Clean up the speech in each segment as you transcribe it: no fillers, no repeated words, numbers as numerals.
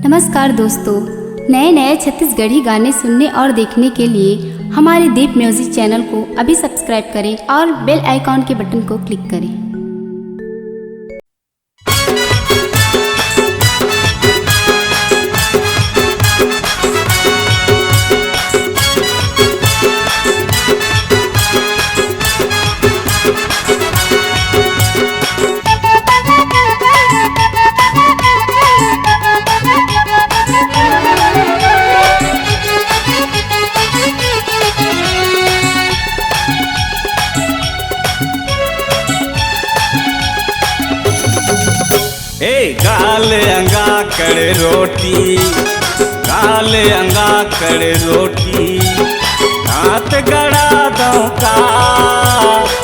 नमस्कार दोस्तों, नए नए छत्तीसगढ़ी गाने सुनने और देखने के लिए हमारे दीप म्यूजिक चैनल को अभी सब्सक्राइब करें और बेल आइकॉन के बटन को क्लिक करें। गाल अंगा कर रोटी, गाल अंगा कर रोटी, दांत गड़ा दो का।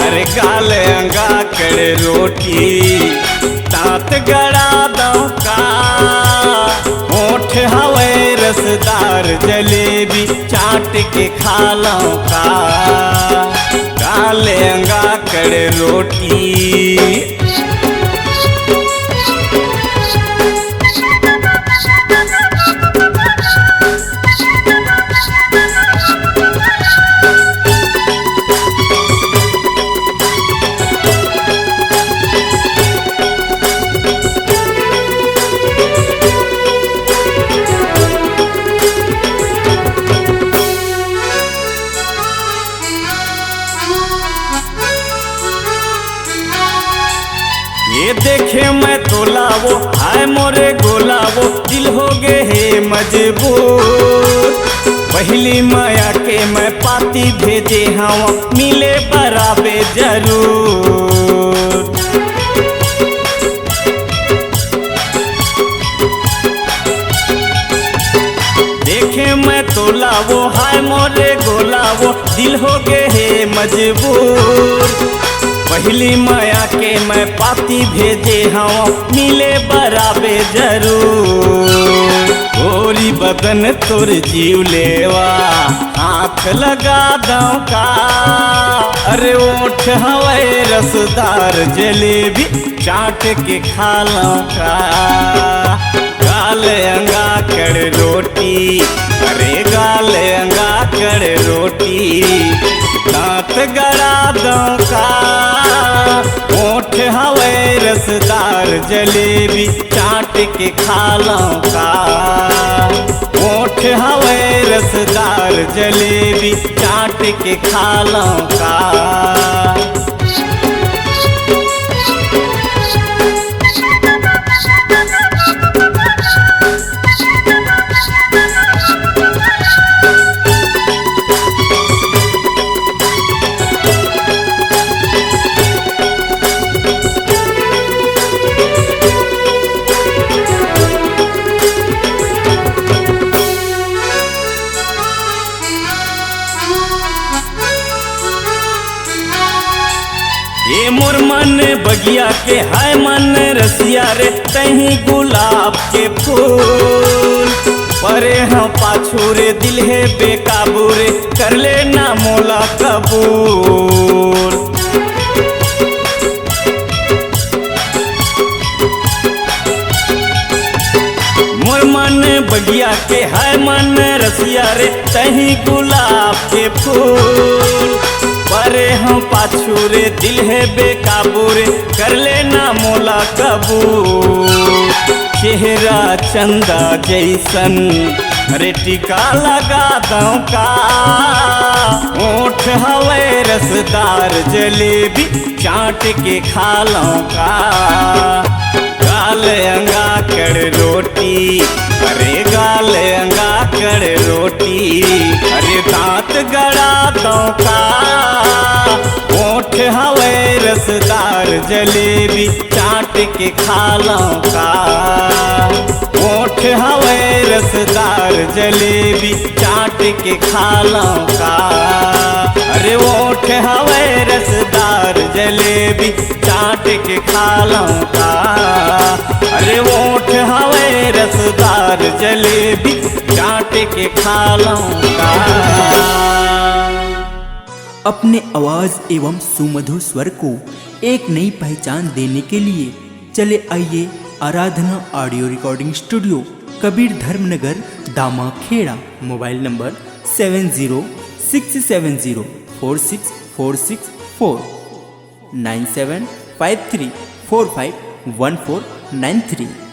अरे गाल अंगा कर रोटी, दांत गड़ा दो का। होठ हवे रसदार जलेबी, चाट के खा लो का। गाल अंगा कर रोटी। ये देखे मैं तो लावो, हाय मोरे गोलावो, दिल हो गए है मजबूर। पहली माया के मैं पाती भेजे हवा, मिले बराबे जरूर। देखे मैं तो लावो, हाय मोरे गोलावो, दिल हो गए है मजबूर। पहली माया के मैं पाती भेजे हवा, मिले बराबे जरूर। गोरी बदन तोर जीव लेवा, हाथ लगा दो का। अरे ओठ हवे रसदार जलेबी, चाट के खा लो का। गाल अंगा कर रोटी, अरे गाल अंगा कर रोटी, दांत गड़ा दो का। होठ हवे रसदार जलेबी, चाट के खा लो का। होठ हवे रसदार जलेबी, चाट के खा लो का। ये मोर मन बगिया के हाय मन रसिया रे, तही गुलाब के फूल। परे हाँ पाछू रे, दिल है बेकाबू रे, कर ले ना मोला कबूल। मोर मन बगिया के हाय मन रसिया रे, तही गुलाब के फूल। परे हम पाछू रे, दिल है बेकाबू रे, कर लेना मोला कबूल। चेहरा चंदा जैसन, अरे टीका लगा दो का। होठ हवे रसदार जलेबी, चाट के खा लो का। गाल अंगा कर रोटी, अरे गाल अंगा कर रोटी, अरे दांत गड़ा दो का। होठ हवे रसदार जलेबी, चाट के खा लो का। होठ हवे रसदार जलेबी, चाट के खा लो का। अरे होठ हवे रसदार जलेबी, चाट के खा लो का। अरे होठ हवे रसदार जलेबी, चाट के खा लो का। अपने आवाज एवं सुमधुर स्वर को एक नई पहचान देने के लिए चले आइए Aradhana audio recording studio Kabir Dharmnagar Damakheda. Mobile number 7067046464 9753451493।